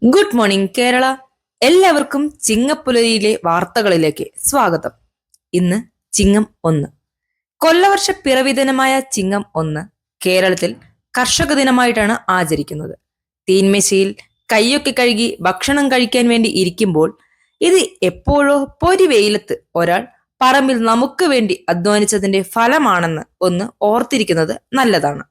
Good morning Kerala. എല്ലാവർക്കും ചിങ്ങപ്പുലരിയിലെ വാർത്തകളിലേക്ക് സ്വാഗതം. ഇന്ന് ചിങ്ങം 1. കൊല്ലവർഷ പിറവിദിനമായ ചിങ്ങം 1 കേരളത്തിൽ കർഷക ദിനമായിട്ടാണ് ആചരിക്കുന്നത്. തീന്മേശയിൽ കൈയൊക്കെ കഴുകി ഭക്ഷണം കഴിക്കാൻ വേണ്ടി ഇരിക്കുമ്പോൾ ഇത് എപ്പോഴോ പൊരിവെയിലത്ത് ഒരാൾ പറമ്പിൽ നമുക്ക് വേണ്ടി അധ്വാനിച്ചതിന്റെ ഫലമാണെന്ന് ഒന്ന് ഓർത്തിരിക്കുന്നത് നല്ലതാണ്.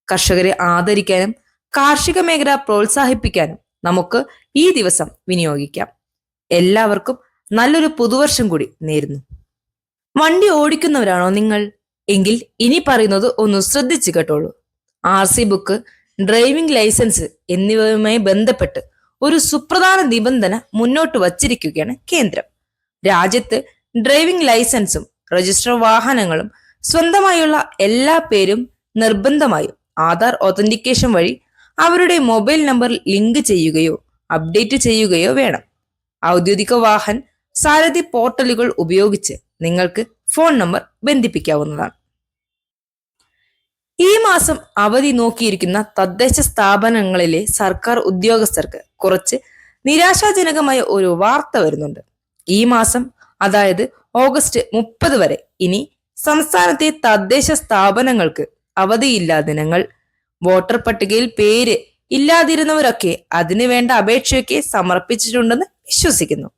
കർഷകരെ ആദരിക്കാനും കാർഷിക മേഖല പ്രോത്സാഹിപ്പിക്കാനും നമുക്ക് ഈ ദിവസം വിനിയോഗിക്കാം. എല്ലാവർക്കും നല്ലൊരു പുതുവർഷം കൂടി നേരുന്നു. വണ്ടി ഓടിക്കുന്നവരാണോ നിങ്ങൾ? എങ്കിൽ ഇനി പറയുന്നത് ഒന്ന് ശ്രദ്ധിച്ചു കേട്ടോളൂ. RC ബുക്ക്, ഡ്രൈവിംഗ് ലൈസൻസ് എന്നിവയുമായി ബന്ധപ്പെട്ട് ഒരു സുപ്രധാന നിബന്ധന മുന്നോട്ട് വച്ചിരിക്കുകയാണ് കേന്ദ്രം. രാജ്യത്ത് ഡ്രൈവിംഗ് ലൈസൻസും രജിസ്റ്റർ വാഹനങ്ങളും സ്വന്തമായുള്ള എല്ലാ പേരും നിർബന്ധമായും ആധാർ ഒതന്റിക്കേഷൻ വഴി അവരുടെ മൊബൈൽ നമ്പർ ലിങ്ക് ചെയ്യുകയോ അപ്ഡേറ്റ് ചെയ്യുകയോ വേണം. ഔദ്യോഗിക വാഹൻ സാരഥി പോർട്ടലുകൾ ഉപയോഗിച്ച് നിങ്ങൾക്ക് ഫോൺ നമ്പർ ബന്ധിപ്പിക്കാവുന്നതാണ്. ഈ മാസം അവധി നോക്കിയിരിക്കുന്ന തദ്ദേശ സ്ഥാപനങ്ങളിലെ സർക്കാർ ഉദ്യോഗസ്ഥർക്ക് കുറച്ച് നിരാശാജനകമായ ഒരു വാർത്ത വരുന്നുണ്ട്. ഈ മാസം, അതായത് ഓഗസ്റ്റ് 30 വരെ ഇനി സംസ്ഥാനത്തെ തദ്ദേശ സ്ഥാപനങ്ങൾക്ക് അവധിയില്ലാ ദിനങ്ങൾ. വോട്ടർ പട്ടികയിൽ പേര് ഇല്ലാതിരുന്നവരൊക്കെ അതിനു വേണ്ട അപേക്ഷയൊക്കെ സമർപ്പിച്ചിട്ടുണ്ടെന്ന് വിശ്വസിക്കുന്നു.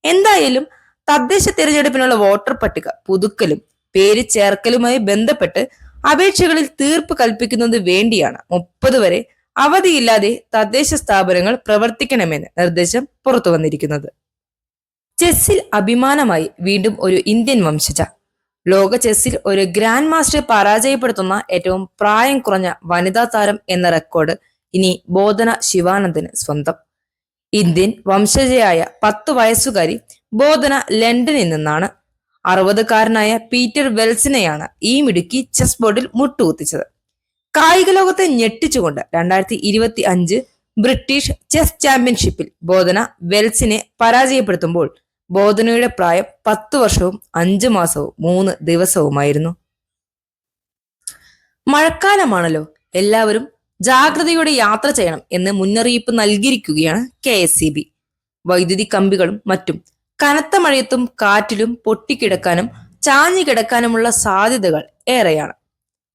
എന്തായാലും തദ്ദേശ തിരഞ്ഞെടുപ്പിനുള്ള വോട്ടർ പട്ടിക പുതുക്കലും പേര് ചേർക്കലുമായി ബന്ധപ്പെട്ട് അപേക്ഷകളിൽ തീർപ്പ് കൽപ്പിക്കുന്നത് വേണ്ടിയാണ് 30 വരെ അവധിയില്ലാതെ തദ്ദേശ സ്ഥാപനങ്ങൾ പ്രവർത്തിക്കണമെന്ന് നിർദ്ദേശം പുറത്തു വന്നിരിക്കുന്നത്. ചെസ്സിൽ അഭിമാനമായി വീണ്ടും ഒരു ഇന്ത്യൻ വംശജ. ലോക ചെസ്സിൽ ഒരു ഗ്രാൻഡ് മാസ്റ്ററെ പരാജയപ്പെടുത്തുന്ന ഏറ്റവും പ്രായം കുറഞ്ഞ വനിതാ താരം എന്ന റെക്കോർഡ് ഇനി ബോധന ശിവാനന്ദന് സ്വന്തം. ഇന്ത്യൻ വംശജയായ 10 വയസ്സുകാരി ബോധന ലണ്ടനിൽ നിന്നാണ്. 60-കാരനായ പീറ്റർ വെൽസിനെയാണ് ഈ മിടുക്കി ചെസ് ബോർഡിൽ മുട്ടുകുത്തിച്ചത്. കായിക ലോകത്തെ ഞെട്ടിച്ചുകൊണ്ട് 2025 ബ്രിട്ടീഷ് ചെസ് ചാമ്പ്യൻഷിപ്പിൽ ബോധന വെൽസിനെ പരാജയപ്പെടുത്തുമ്പോൾ ബോധനയുടെ പ്രായം 10 വർഷവും 5 മാസവും 3 ദിവസവുമായിരുന്നു. മഴക്കാലമാണല്ലോ, എല്ലാവരും ജാഗ്രതയോടെ യാത്ര ചെയ്യണം എന്ന് മുന്നറിയിപ്പ് നൽകിയിരിക്കുകയാണ് KSEB. വൈദ്യുതി കമ്പികളും മറ്റും കനത്ത മഴയത്തും കാറ്റിലും പൊട്ടിക്കിടക്കാനും ചാഞ്ഞു കിടക്കാനുമുള്ള സാധ്യതകൾ ഏറെയാണ്.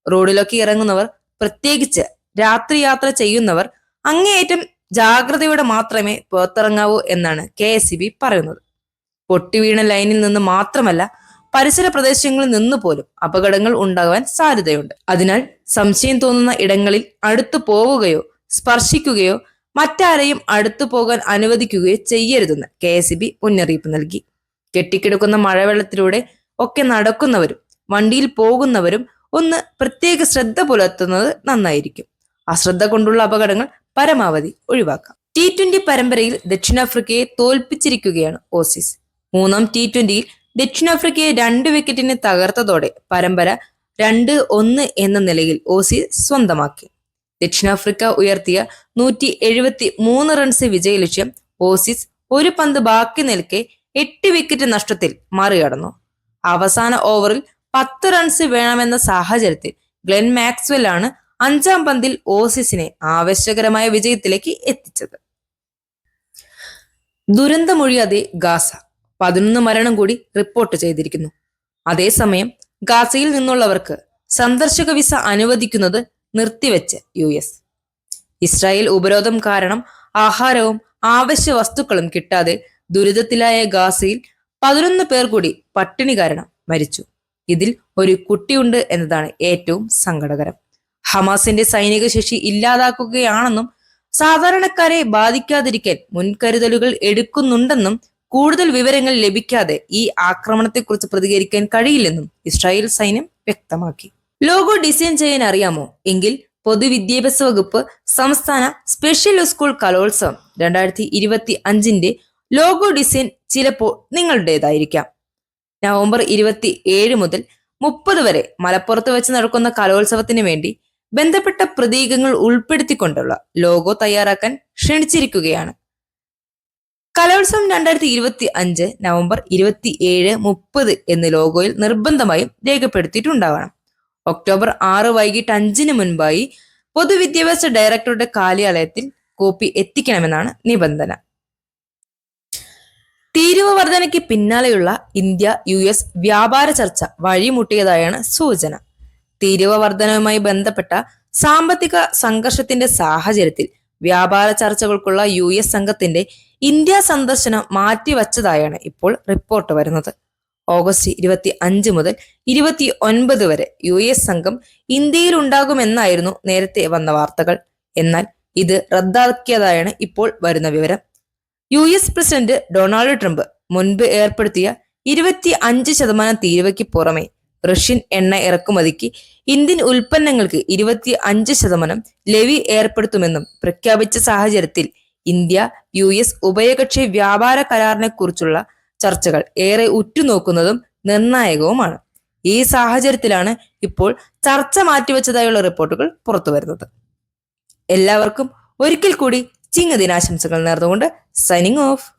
റോഡിലൊക്കെ ഇറങ്ങുന്നവർ, പ്രത്യേകിച്ച് രാത്രി യാത്ര ചെയ്യുന്നവർ അങ്ങേയറ്റം ജാഗ്രതയോടെ മാത്രമേ പുറത്തിറങ്ങാവൂ എന്നാണ് KSEB പറയുന്നത്. പൊട്ടിവീണ ലൈനിൽ നിന്ന് മാത്രമല്ല, പരിസര പ്രദേശങ്ങളിൽ നിന്ന് പോലും അപകടങ്ങൾ ഉണ്ടാകാൻ സാധ്യതയുണ്ട്. അതിനാൽ സംശയം തോന്നുന്ന ഇടങ്ങളിൽ അടുത്തു പോവുകയോ സ്പർശിക്കുകയോ മറ്റാരെയും അടുത്തു പോകാൻ അനുവദിക്കുകയോ ചെയ്യരുതെന്ന് KSEB മുന്നറിയിപ്പ് നൽകി. കെട്ടിക്കിടക്കുന്ന മഴവെള്ളത്തിലൂടെ ഒക്കെ നടക്കുന്നവരും വണ്ടിയിൽ പോകുന്നവരും ഒന്ന് പ്രത്യേക ശ്രദ്ധ പുലർത്തുന്നത് നന്നായിരിക്കും. അശ്രദ്ധ കൊണ്ടുള്ള അപകടങ്ങൾ പരമാവധി ഒഴിവാക്കാം. T20 പരമ്പരയിൽ ദക്ഷിണാഫ്രിക്കയെ തോൽപ്പിച്ചിരിക്കുകയാണ് ഓസീസ്. 3-ാം T20യിൽ ദക്ഷിണാഫ്രിക്കയെ 2 വിക്കറ്റിന് തകർത്തതോടെ പരമ്പര 2-1 എന്ന നിലയിൽ ഓസീസ് സ്വന്തമാക്കി. ദക്ഷിണാഫ്രിക്ക ഉയർത്തിയ 173 റൺസ് വിജയലക്ഷ്യം ഓസീസ് ഒരു പന്ത് ബാക്കി നിൽക്കെ 8 വിക്കറ്റ് നഷ്ടത്തിൽ മറികടന്നു. അവസാന ഓവറിൽ 10 റൺസ് വേണമെന്ന സാഹചര്യത്തിൽ ഗ്ലെൻ മാക്സ്വെൽ ആണ് 5-ാം പന്തിൽ ഓസീസിനെ ആവേശകരമായ വിജയത്തിലേക്ക് എത്തിച്ചത്. ദുരന്തമൊഴിയാതെ ഗാസ. 11 മരണം കൂടി റിപ്പോർട്ട് ചെയ്തിരിക്കുന്നു. അതേസമയം ഗാസയിൽ നിന്നുള്ളവർക്ക് സന്ദർശക വിസ അനുവദിക്കുന്നത് നിർത്തിവെച്ച് US. ഇസ്രായേൽ ഉപരോധം കാരണം ആഹാരവും ആവശ്യ വസ്തുക്കളും കിട്ടാതെ ദുരിതത്തിലായ ഗാസയിൽ 11 പേർ കൂടി പട്ടിണി കാരണം മരിച്ചു. ഇതിൽ ഒരു കുട്ടിയുണ്ട് എന്നതാണ് ഏറ്റവും സങ്കടകരം. ഹമാസിന്റെ സൈനിക ശേഷി ഇല്ലാതാക്കുകയാണെന്നും സാധാരണക്കാരെ ബാധിക്കാതിരിക്കാൻ മുൻകരുതലുകൾ എടുക്കുന്നുണ്ടെന്നും കൂടുതൽ വിവരങ്ങൾ ലഭിക്കാതെ ഈ ആക്രമണത്തെക്കുറിച്ച് പ്രതികരിക്കാൻ കഴിയില്ലെന്നും ഇസ്രായേൽ സൈന്യം വ്യക്തമാക്കി. ലോഗോ ഡിസൈൻ ചെയ്യാൻ അറിയാമോ? എങ്കിൽ പൊതുവിദ്യാഭ്യാസ വകുപ്പ് സംസ്ഥാന സ്പെഷ്യൽ സ്കൂൾ കലോത്സവം 2025 ലോഗോ ഡിസൈൻ ചിലപ്പോൾ നിങ്ങളുടേതായിരിക്കാം. നവംബർ 27 മുതൽ 30 വരെ മലപ്പുറത്ത് വെച്ച് നടക്കുന്ന കലോത്സവത്തിന് വേണ്ടി ബന്ധപ്പെട്ട പ്രതീകങ്ങൾ ഉൾപ്പെടുത്തിക്കൊണ്ടുള്ള ലോഗോ തയ്യാറാക്കാൻ ക്ഷണിച്ചിരിക്കുകയാണ്. കലോത്സവം 2025 നവംബർ 27, 30 എന്ന് ലോഗോയിൽ നിർബന്ധമായും രേഖപ്പെടുത്തിയിട്ടുണ്ടാവണം. ഒക്ടോബർ 6 വൈകിട്ട് 5 മുൻപായി പൊതുവിദ്യാഭ്യാസ ഡയറക്ടറുടെ കാര്യാലയത്തിൽ കോപ്പി എത്തിക്കണമെന്നാണ് നിബന്ധന. തീരുവ വർധനയ്ക്ക് പിന്നാലെയുള്ള ഇന്ത്യ US വ്യാപാര ചർച്ച വഴിമുട്ടിയതായാണ് സൂചന. തീരുവ വർധനവുമായി ബന്ധപ്പെട്ട സാമ്പത്തിക സംഘർഷത്തിന്റെ സാഹചര്യത്തിൽ വ്യാപാര ചർച്ചകൾക്കുള്ള US സംഘത്തിന്റെ ഇന്ത്യ സന്ദർശനം മാറ്റിവച്ചതായാണ് ഇപ്പോൾ റിപ്പോർട്ട് വരുന്നത്. ഓഗസ്റ്റ് 25 മുതൽ 29 വരെ US സംഘം ഇന്ത്യയിൽ ഉണ്ടാകുമെന്നായിരുന്നു നേരത്തെ വന്ന വാർത്തകൾ. എന്നാൽ ഇത് റദ്ദാക്കിയതായാണ് ഇപ്പോൾ വരുന്ന വിവരം. US പ്രസിഡന്റ് ഡൊണാൾഡ് ട്രംപ് മുൻപ് ഏർപ്പെടുത്തിയ 25% തീരുവയ്ക്ക് പുറമെ റഷ്യൻ എണ്ണ ഇറക്കുമതിക്ക് ഇന്ത്യൻ ഉൽപ്പന്നങ്ങൾക്ക് 25% ലെവി ഏർപ്പെടുത്തുമെന്നും പ്രഖ്യാപിച്ച സാഹചര്യത്തിൽ ഇന്ത്യ US ഉഭയകക്ഷി വ്യാപാര കരാറിനെ കുറിച്ചുള്ള ചർച്ചകൾ ഏറെ ഉറ്റുനോക്കുന്നതും നിർണായകവുമാണ്. ഈ സാഹചര്യത്തിലാണ് ഇപ്പോൾ ചർച്ച മാറ്റിവെച്ചതായുള്ള റിപ്പോർട്ടുകൾ പുറത്തുവരുന്നത്. എല്ലാവർക്കും ഒരിക്കൽ കൂടി ചിങ്ങ ദിനാശംസകൾ നേർന്നുകൊണ്ട് സൈനിങ് ഓഫ്.